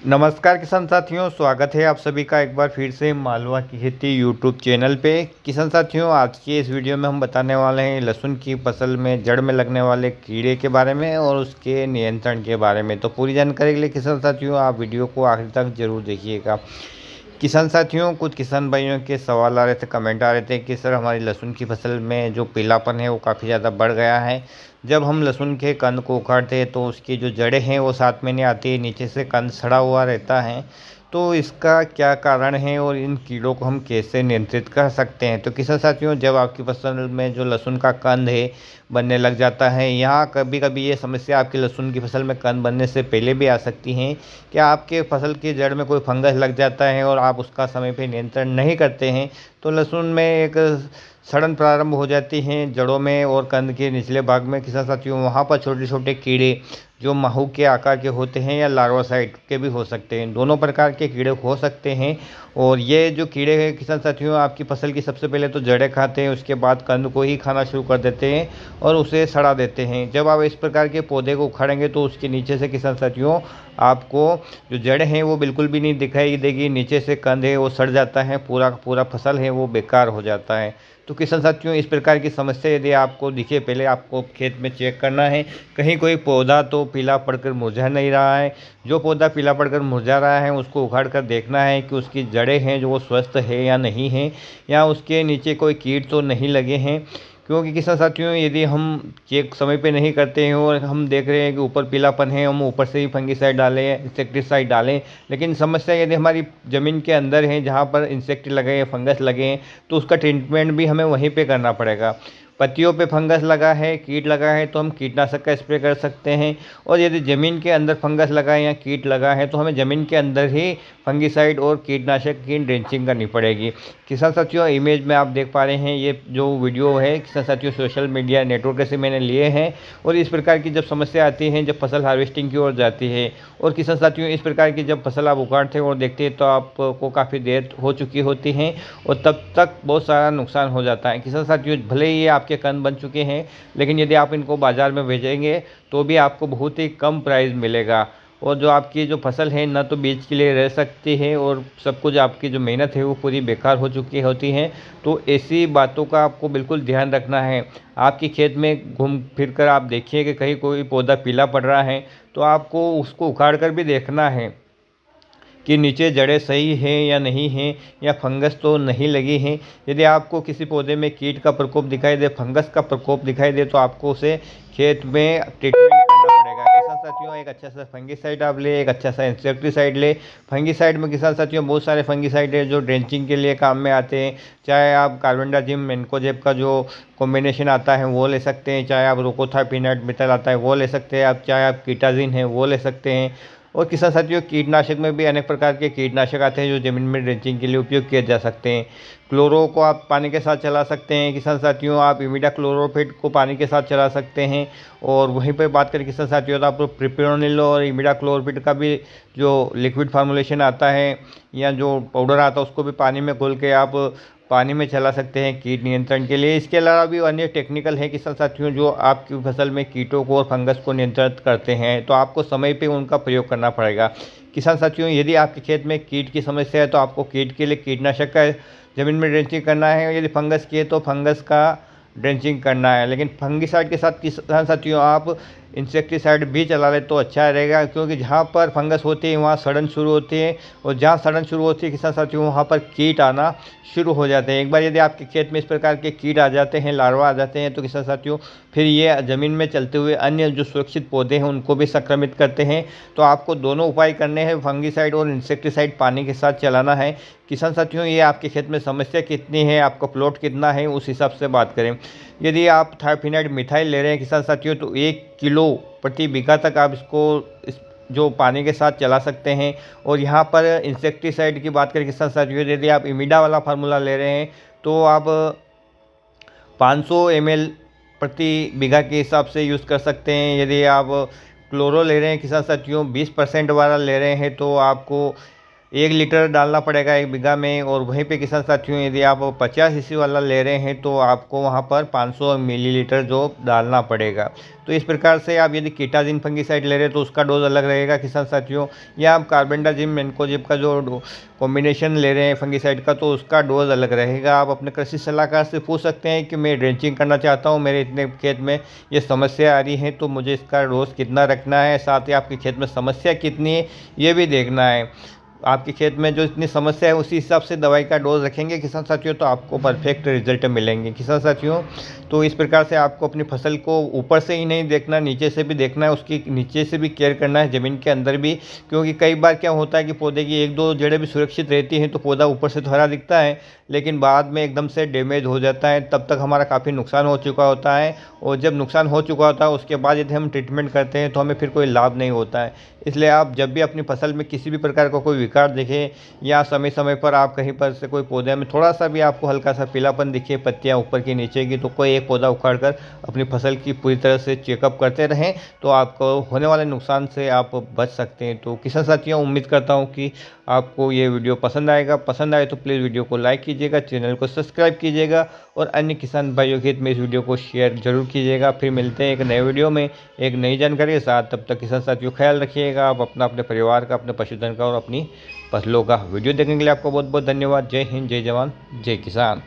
नमस्कार किसान साथियों, स्वागत है आप सभी का एक बार फिर से मालवा की खेती यूट्यूब चैनल पे। किसान साथियों, आज की इस वीडियो में हम बताने वाले हैं लहसुन की फसल में जड़ में लगने वाले कीड़े के बारे में और उसके नियंत्रण के बारे में। तो पूरी जानकारी के लिए किसान साथियों आप वीडियो को आखिर तक जरूर देखिएगा। किसान साथियों, कुछ किसान भाइयों के सवाल आ रहे थे, कमेंट आ रहे थे कि सर हमारी लहसुन की फसल में जो पीलापन है वो काफ़ी ज़्यादा बढ़ गया है। जब हम लहसुन के कंद को उखाड़ते हैं तो उसकी जो जड़ें हैं वो साथ में नहीं आती है, नीचे से कंद सड़ा हुआ रहता है। तो इसका क्या कारण है और इन कीड़ों को हम कैसे नियंत्रित कर सकते हैं? तो किसान साथियों, जब आपकी फसल में जो लहसुन का कंद है बनने लग जाता है, यहाँ कभी कभी ये समस्या आपकी लहसुन की फसल में कंद बनने से पहले भी आ सकती है कि आपके फसल की जड़ में कोई फंगस लग जाता है और आप उसका समय पे नियंत्रण नहीं करते हैं तो लहसुन में एक सड़न प्रारंभ हो जाती हैं जड़ों में और कंद के निचले भाग में। किसान साथियों, वहाँ पर छोटे छोटे कीड़े जो माहू के आकार के होते हैं या लार्वासाइट के भी हो सकते हैं, दोनों प्रकार के कीड़े हो सकते हैं। और ये जो कीड़े हैं किसान साथियों, आपकी फसल की सबसे पहले तो जड़ें खाते हैं, उसके बाद कंद को ही खाना शुरू कर देते हैं और उसे सड़ा देते हैं। जब आप इस प्रकार के पौधे को उखाड़ेंगे तो उसके नीचे से किसान साथियों आपको जो जड़ें हैं वो बिल्कुल भी नहीं दिखाई देगी, नीचे से कंद है वो सड़ जाता है, पूरा पूरा फसल है वो बेकार हो जाता है। तो किसान साथियों, इस प्रकार की समस्या यदि आपको दिखे, पहले आपको खेत में चेक करना है कहीं कोई पौधा तो पीला पड़कर मुरझा नहीं रहा है। जो पौधा पीला पड़कर मुरझा रहा है उसको उखाड़ कर देखना है कि उसकी जड़ें हैं जो वो स्वस्थ है या नहीं है, या उसके नीचे कोई कीट तो नहीं लगे हैं। क्योंकि किसान साथियों, यदि हम चेक समय पे नहीं करते हैं और हम देख रहे हैं कि ऊपर पीलापन है, हम ऊपर से ही फंगीसाइड डालें, इंसेक्टिसाइड डालें, लेकिन समस्या यदि हमारी ज़मीन के अंदर है जहाँ पर इंसेक्ट लगे हैं, फंगस लगे हैं, तो उसका ट्रीटमेंट भी हमें वहीं पे करना पड़ेगा। पत्तियों पे फंगस लगा है, कीट लगा है, तो हम कीटनाशक का स्प्रे कर सकते हैं। और यदि ज़मीन के अंदर फंगस लगा है या कीट लगा है तो हमें ज़मीन के अंदर ही फंगीसाइड और कीटनाशक की ड्रेंचिंग करनी पड़ेगी। किसान साथियों, इमेज में आप देख पा रहे हैं ये जो वीडियो है किसान साथियों सोशल मीडिया नेटवर्क से मैंने लिए हैं। और इस प्रकार की जब समस्या आती है, जब फसल हार्वेस्टिंग की ओर जाती है और किसान साथियों इस प्रकार की जब फसल आप उगाड़ते हैं और देखते हैं तो आपको काफ़ी देर हो चुकी होती है और तब तक बहुत सारा नुकसान हो जाता है। किसान साथियों, भले ही ये आपके कंद बन चुके हैं लेकिन यदि आप इनको बाज़ार में भेजेंगे तो भी आपको बहुत ही कम प्राइस मिलेगा और जो आपकी जो फसल है ना तो बीज के लिए रह सकती है और सब कुछ आपकी जो मेहनत है वो पूरी बेकार हो चुकी होती है। तो ऐसी बातों का आपको बिल्कुल ध्यान रखना है। आपकी खेत में घूम फिर कर आप देखिए कि कहीं कोई पौधा पीला पड़ रहा है तो आपको उसको उखाड़ कर भी देखना है कि नीचे जड़ें सही हैं या नहीं हैं, या फंगस तो नहीं लगी हैं। यदि आपको किसी पौधे में कीट का प्रकोप दिखाई दे, फंगस का प्रकोप दिखाई दे तो आपको उसे खेत में ट्रीटमेंट करना पड़ेगा। किसान साथियों, एक अच्छा सा फंगीसाइड आप ले, एक अच्छा सा इंसेक्टिसाइड ले। फंगीसाइड में किसान साथियों बहुत सारे फंगीसाइड है जो ड्रेंचिंग के लिए काम में आते हैं। चाहे आप कार्बेंडाजिम मैनकोजेब का जो कॉम्बिनेशन आता है वो ले सकते हैं, चाहे आप रोकोथाइपिनाइट मिथाइल आता है वो ले सकते हैं, आप चाहे आप कीटाजिन है वो ले सकते हैं। और किसान साथियों, कीटनाशक में भी अनेक प्रकार के कीटनाशक आते हैं जो ज़मीन में ड्रेंचिंग के लिए उपयोग किए जा सकते हैं। क्लोरो को आप पानी के साथ चला सकते हैं किसान साथियों, आप इमिडा क्लोरोफिट को पानी के साथ चला सकते हैं। और वहीं पर बात करें किसान साथियों तो आप प्रिप्रोनिल और इमिडा क्लोरोफिट का भी जो लिक्विड फार्मूलेशन आता है या जो पाउडर आता है उसको भी पानी में घोल के आप पानी में चला सकते हैं कीट नियंत्रण के लिए। इसके अलावा भी अन्य टेक्निकल है किसान साथियों जो आपकी फसल में कीटों को और फंगस को नियंत्रित करते हैं, तो आपको समय पे उनका प्रयोग करना पड़ेगा। किसान साथियों, यदि आपके खेत में कीट की समस्या है तो आपको कीट के लिए कीटनाशक का ज़मीन में ड्रेंचिंग करना है, यदि फंगस की है तो फंगस का ड्रेंचिंग करना है। लेकिन फंगिसाइड के साथ किसान साथियों आप इंसेक्टिसाइड भी चला लें तो अच्छा रहेगा, क्योंकि जहाँ पर फंगस होती है वहाँ सड़न शुरू होती है और जहाँ सड़न शुरू होती है किसान साथियों वहाँ पर कीट आना शुरू हो जाते हैं। एक बार यदि आपके खेत में इस प्रकार के कीट आ जाते हैं, लार्वा आ जाते हैं, तो किसान साथियों फिर ये ज़मीन में चलते हुए अन्य जो सुरक्षित पौधे हैं उनको भी संक्रमित करते हैं। तो आपको दोनों उपाय करने हैं, फंगिसाइड और इंसेक्टिसाइड पानी के साथ चलाना है। किसान साथियों, ये आपके खेत में समस्या कितनी है, आपका प्लॉट कितना है, उस हिसाब से बात करें। यदि आप थायोफिनाइड मिथाइल ले रहे हैं किसान साथियों तो 1 किलो प्रति बीघा तक आप इस जो पानी के साथ चला सकते हैं। और यहाँ पर इंसेक्टिसाइड की बात करें किसान साथियों, यदि आप इमिडा वाला फार्मूला ले रहे हैं तो आप 500 ml प्रति बीघा के हिसाब से यूज़ कर सकते हैं। यदि आप क्लोरो ले रहे हैं किसान साथियों 20% वाला ले रहे हैं तो आपको 1 लीटर डालना पड़ेगा 1 बीघा में। और वहीं पे किसान साथियों यदि आप 50 सीसी वाला ले रहे हैं तो आपको वहाँ पर 500 मिलीलीटर जो डालना पड़ेगा। तो इस प्रकार से आप यदि कीटाजिन फंगिसाइड ले रहे हैं तो उसका डोज अलग रहेगा किसान साथियों, या आप कार्बेंडाजिम मैनकोजेब का जो कॉम्बिनेशन ले रहे हैं फंगिसाइड का तो उसका डोज अलग रहेगा। आप अपने कृषि सलाहकार से पूछ सकते हैं कि मैं ड्रेंचिंग करना चाहता हूँ, मेरे इतने खेत में ये समस्या आ रही है तो मुझे इसका डोज कितना रखना है, साथ ही आपके खेत में समस्या कितनी है ये भी देखना है। आपके खेत में जो इतनी समस्या है उसी हिसाब से दवाई का डोज रखेंगे किसान साथियों तो आपको परफेक्ट रिजल्ट मिलेंगे किसान साथियों। तो इस प्रकार से आपको अपनी फसल को ऊपर से ही नहीं देखना, नीचे से भी देखना है, उसकी नीचे से भी केयर करना है, ज़मीन के अंदर भी। क्योंकि कई बार क्या होता है कि पौधे की 1-2 जड़ें भी सुरक्षित रहती हैं तो पौधा ऊपर से तो हरा दिखता है लेकिन बाद में एकदम से डैमेज हो जाता है, तब तक हमारा काफ़ी नुकसान हो चुका होता है। और जब नुकसान हो चुका होता है उसके बाद यदि हम ट्रीटमेंट करते हैं तो हमें फिर कोई लाभ नहीं होता है। इसलिए आप जब भी अपनी फसल में किसी भी प्रकार का कोई विकार देखें या समय समय पर आप कहीं पर से कोई पौधे में थोड़ा सा भी आपको हल्का सा पीलापन दिखे, पत्तियां ऊपर की नीचे की, तो कोई एक पौधा उखाड़ कर अपनी फसल की पूरी तरह से चेकअप करते रहें तो आपको होने वाले नुकसान से आप बच सकते हैं। तो किसान साथियों उम्मीद करता हूँ कि आपको ये वीडियो पसंद आएगा। पसंद आए तो प्लीज़ वीडियो को लाइक कीजिएगा, चैनल को सब्सक्राइब कीजिएगा और अन्य किसान भाइयों के हित में इस वीडियो को शेयर जरूर कीजिएगा। फिर मिलते हैं एक नए वीडियो में एक नई जानकारी के साथ। तब तक किसान साथियों ख्याल रखिएगा आप अपना, अपने परिवार का, अपने पशुधन का और अपनी फसलों का। वीडियो देखने के लिए आपको बहुत बहुत धन्यवाद। जय हिंद, जय जवान, जय किसान।